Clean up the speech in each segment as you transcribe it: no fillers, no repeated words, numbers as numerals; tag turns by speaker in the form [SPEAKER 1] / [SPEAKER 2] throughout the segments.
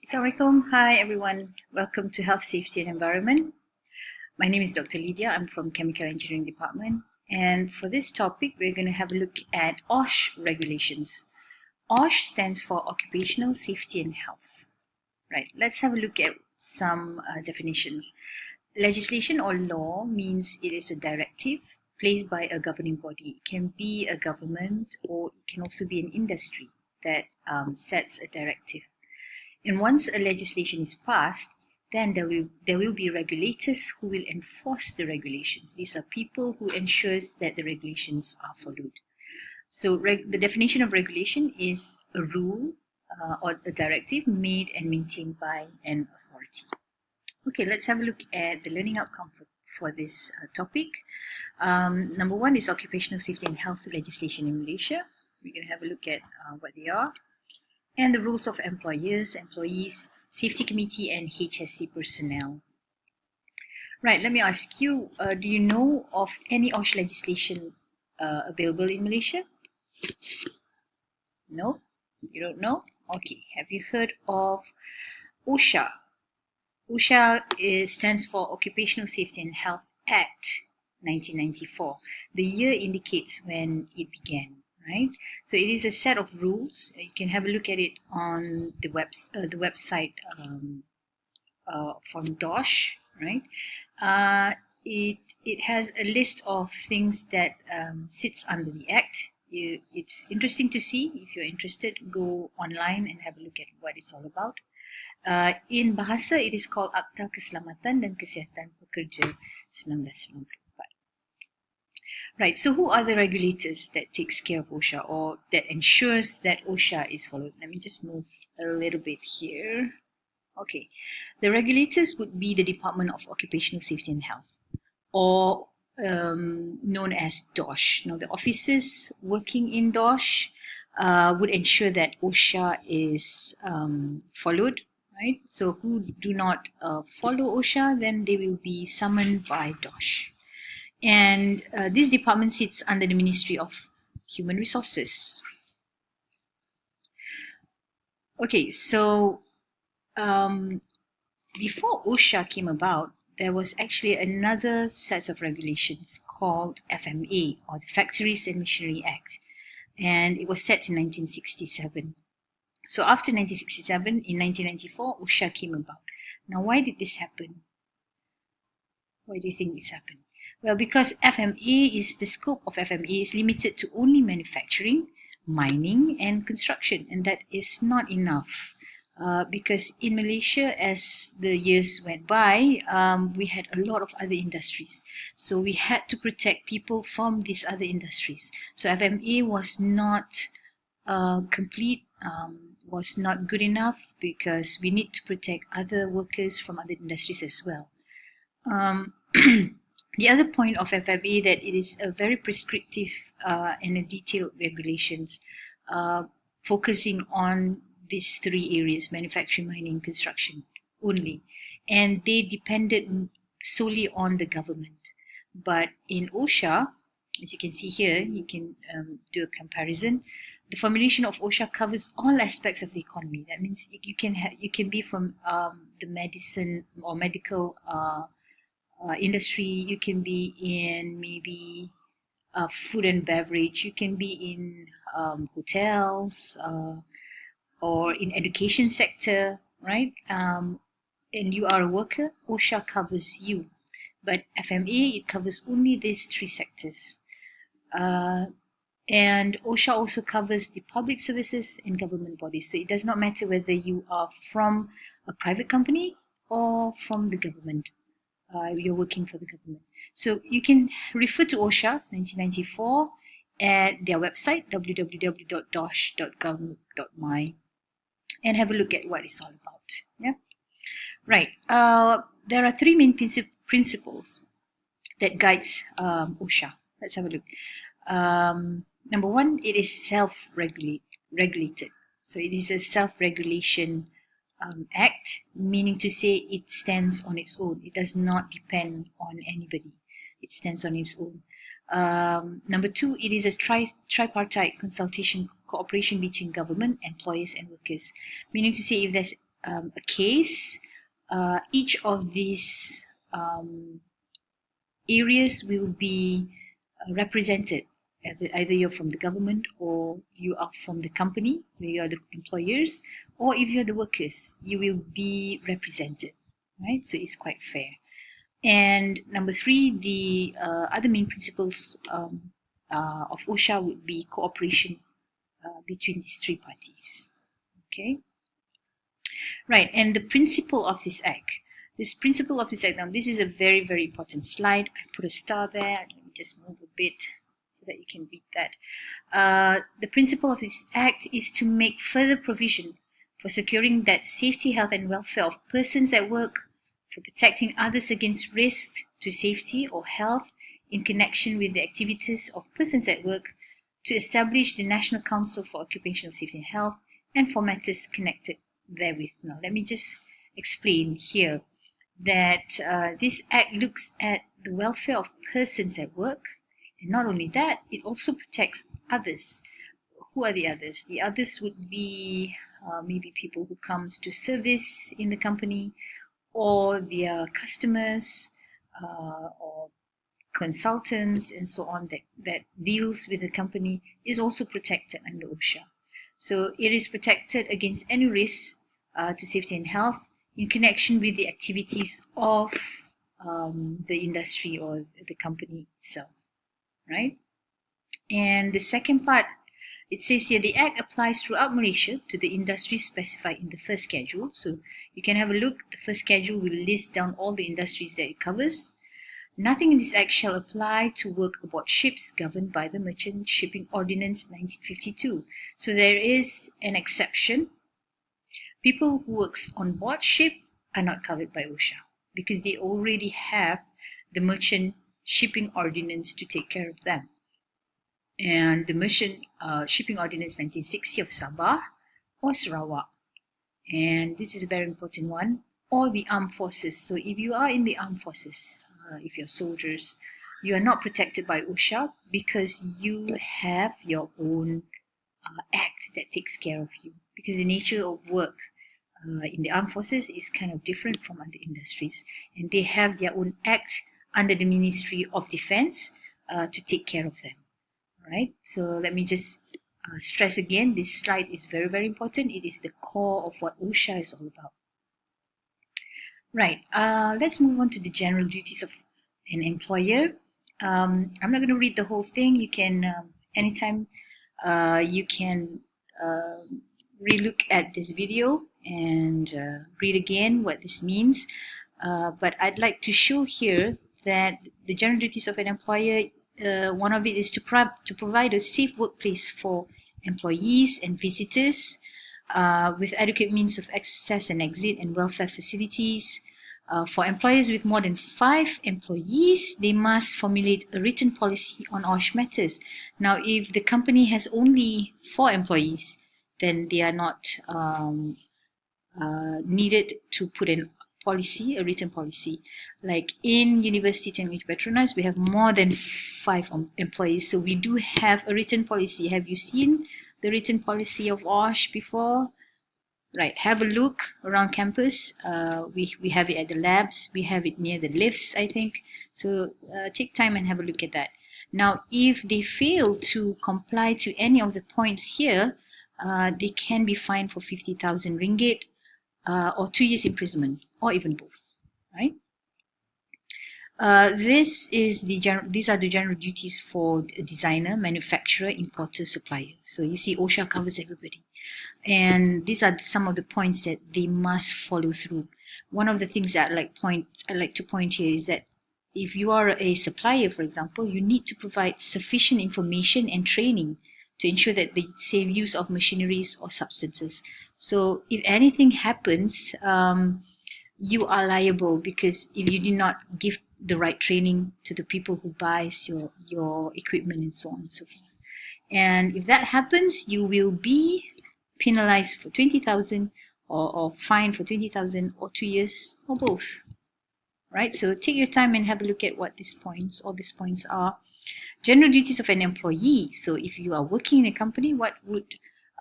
[SPEAKER 1] Assalamualaikum. Hi everyone. Welcome to Health, Safety and Environment. My name is Dr. Lydia. I'm from Chemical Engineering Department. And for this topic, we're going to have a look at OSH regulations. OSH stands for Occupational Safety and Health. Right, let's have a look at some definitions. Legislation or law means it is a directive placed by a governing body. It can be a government or it can also be an industry that sets a directive. And once a legislation is passed, then there will be regulators who will enforce the regulations. These are people who ensures that the regulations are followed. So the definition of regulation is a rule or a directive made and maintained by an authority. Okay, let's have a look at the learning outcome for this topic. Number one is occupational safety and health legislation in Malaysia. We're going to have a look at what they are. And the roles of employers, employees, safety committee, and HSC personnel. Right, let me ask you, do you know of any OSH legislation available in Malaysia? No? You don't know? Okay, have you heard of OSHA? OSHA stands for Occupational Safety and Health Act 1994. The year indicates when it began. Right? So it is a set of rules. You can have a look at it on the website from DOSH, right? It has a list of things that sits under the Act. It's interesting to see. If you're interested, go online and have a look at what it's all about. In bahasa, it is called Akta Keselamatan dan Kesihatan Pekerja 1994. Right, so who are the regulators that takes care of OSHA or that ensures that OSHA is followed? Let me just move a little bit here. Okay, the regulators would be the Department of Occupational Safety and Health, or known as DOSH. Now, the officers working in DOSH would ensure that OSHA is followed, right? So who do not follow OSHA, then they will be summoned by DOSH. And this department sits under the Ministry of Human Resources. Okay, so before OSHA came about, there was actually another set of regulations called FMA, or the Factories and Machinery Act, and it was set in 1967. So after 1967, in 1994, OSHA came about. Now, why did this happen? Why do you think this happened? Well, because the scope of FMA is limited to only manufacturing, mining, and construction, and that is not enough. Because in Malaysia, as the years went by, we had a lot of other industries. So we had to protect people from these other industries. So FMA was not complete, was not good enough, because we need to protect other workers from other industries as well. The other point of FMA that it is a very prescriptive and a detailed regulations focusing on these three areas: manufacturing, mining, construction only, and they depended solely on the government. But in OSHA, as you can see here, you can do a comparison. The formulation of OSHA covers all aspects of the economy. That means you can be from the medicine or medical industry, you can be in maybe food and beverage, you can be in hotels or in education sector, right? And you are a worker, OSHA covers you. But FMA, it covers only these three sectors. And OSHA also covers the public services and government bodies. So it does not matter whether you are from a private company or from the government. You're working for the government. So you can refer to OSHA 1994 at their website www.dosh.gov.my and have a look at what it's all about. Yeah, right. There are three main principles that guides OSHA. Let's have a look. Number one, it is self-regulated. So it is a self-regulation act, meaning to say it stands on its own. It does not depend on anybody. It stands on its own. Number two, it is a tripartite consultation cooperation between government, employers, and workers. Meaning to say, if there's a case, each of these areas will be represented. Either you're from the government or you are from the company, where you are the employers, or if you're the workers, you will be represented, right? So it's quite fair. And number three, the other main principles of OSHA would be cooperation between these three parties. Okay, right. And the principle of this act. This principle of this act. Now, this is a very, very important slide. I put a star there. Let me just move a bit so that you can read that. The principle of this act is to make further provision for securing that safety, health, and welfare of persons at work, for protecting others against risk to safety or health in connection with the activities of persons at work, to establish the National Council for Occupational Safety and Health, and for matters connected therewith. Now, let me just explain here that this act looks at the welfare of persons at work, and not only that, it also protects others. Who are the others? The others would be maybe people who comes to service in the company, or their customers, or consultants, and so on, that deals with the company, is also protected under OSHA. So it is protected against any risk to safety and health in connection with the activities of the industry or the company itself, right? And the second part, it says here, the Act applies throughout Malaysia to the industries specified in the first schedule. So you can have a look. The first schedule will list down all the industries that it covers. Nothing in this Act shall apply to work aboard ships governed by the Merchant Shipping Ordinance 1952. So there is an exception. People who work on board ship are not covered by OSHA because they already have the Merchant Shipping Ordinance to take care of them. And the Merchant Shipping Ordinance 1960 of Sabah or Sarawak. And this is a very important one. Or the armed forces. So if you are in the armed forces, if you're soldiers, you are not protected by OSHA because you have your own act that takes care of you. Because the nature of work in the armed forces is kind of different from other industries. And they have their own act under the Ministry of Defense to take care of them. Right, so let me just stress again, this slide is very, very important. It is the core of what OSHA is all about. Right, let's move on to the general duties of an employer. I'm not going to read the whole thing. You can, anytime, you can relook at this video and read again what this means. But I'd like to show here that the general duties of an employer, one of it is to provide a safe workplace for employees and visitors with adequate means of access and exit and welfare facilities. For employers with more than 5 employees, they must formulate a written policy on OSH matters. Now, if the company has only 4 employees, then they are not needed to put in a written policy. Like in University Technology Petronas, we have more than 5 employees, so we do have a written policy. Have you seen the written policy of OSH before? Right, have a look around campus. We have it at the labs. We have it near the lifts, I think. So take time and have a look at that. Now, if they fail to comply to any of the points here, they can be fined for 50,000 ringgit or 2 years imprisonment, or even both, right? These are the general duties for a designer, manufacturer, importer, supplier. So you see, OSHA covers everybody. And these are some of the points that they must follow through. One of the things that I'd like to point here is that if you are a supplier, for example, you need to provide sufficient information and training to ensure that the safe use of machineries or substances. So if anything happens, you are liable because if you did not give the right training to the people who buys your equipment and so on and so forth. And if that happens, you will be penalized for 20,000 or fined for 20,000 or 2 years or both. Right? So take your time and have a look at what all these points are. General duties of an employee. So if you are working in a company, what would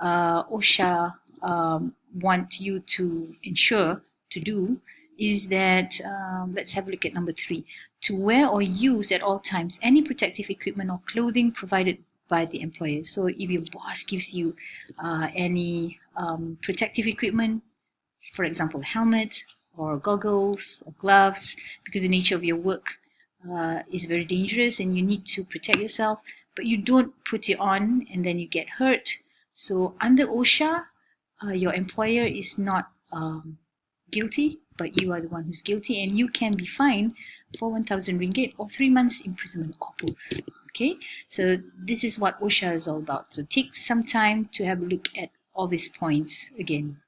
[SPEAKER 1] OSHA want you to ensure to do is that, let's have a look at number 3, to wear or use at all times any protective equipment or clothing provided by the employer. So if your boss gives you any protective equipment, for example, helmet or goggles or gloves, because the nature of your work is very dangerous and you need to protect yourself, but you don't put it on and then you get hurt. So under OSHA, your employer is not guilty, but you are the one who's guilty, and you can be fined for 1,000 ringgit or 3 months imprisonment or both. Okay, so this is what OSHA is all about. So take some time to have a look at all these points again.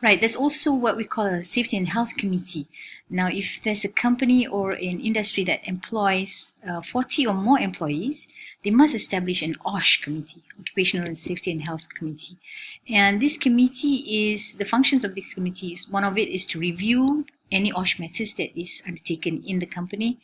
[SPEAKER 1] Right, there's also what we call a safety and health committee. Now, if there's a company or an industry that employs 40 or more employees, they must establish an OSH committee, Occupational Safety and Health Committee. And this committee is, the functions of this committee is, one of it is to review any OSH matters that is undertaken in the company,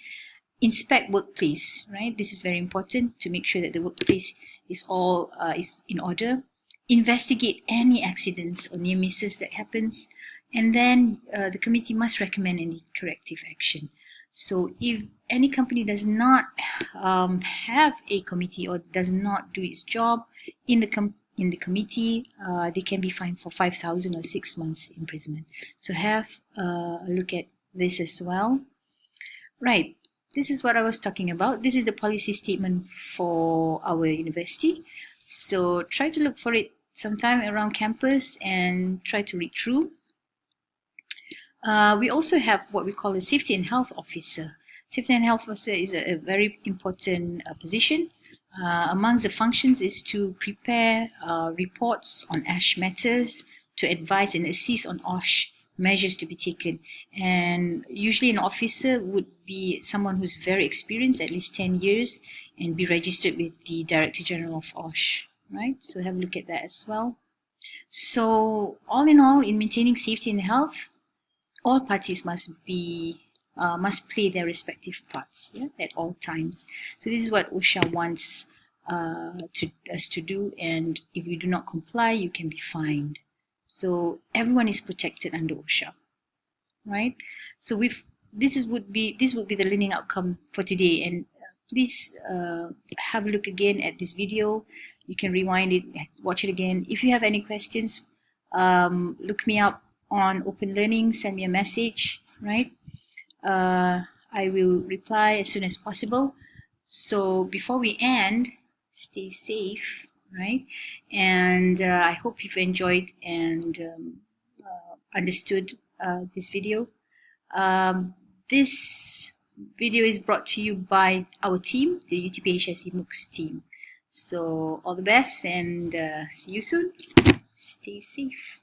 [SPEAKER 1] inspect workplace, right? This is very important to make sure that the workplace is all is in order, investigate any accidents or near misses that happens, and then the committee must recommend any corrective action. So if any company does not have a committee or does not do its job in the committee, they can be fined for 5,000 or 6 months imprisonment. So have a look at this as well. Right, this is what I was talking about. This is the policy statement for our university. So try to look for it sometime around campus and try to read through. We also have what we call a safety and health officer. Safety and health officer is a very important position. Amongst the functions is to prepare reports on OSH matters, to advise and assist on OSH measures to be taken. And usually an officer would be someone who's very experienced, at least 10 years, and be registered with the Director General of OSH, right? So have a look at that as well. So all in all, in maintaining safety and health, all parties must play their respective parts, yeah, at all times. So this is what OSHA wants us to do, and if you do not comply, you can be fined. So everyone is protected under OSHA, right? So this would be the learning outcome for today, and please have a look again at this video. You can rewind it, watch it again. If you have any questions, look me up on Open Learning, send me a message, right? I will reply as soon as possible. So before we end, stay safe, right? And I hope you've enjoyed and understood this video. This video is brought to you by our team, the UTP-HSC MOOCs team. So all the best, and see you soon. Stay safe.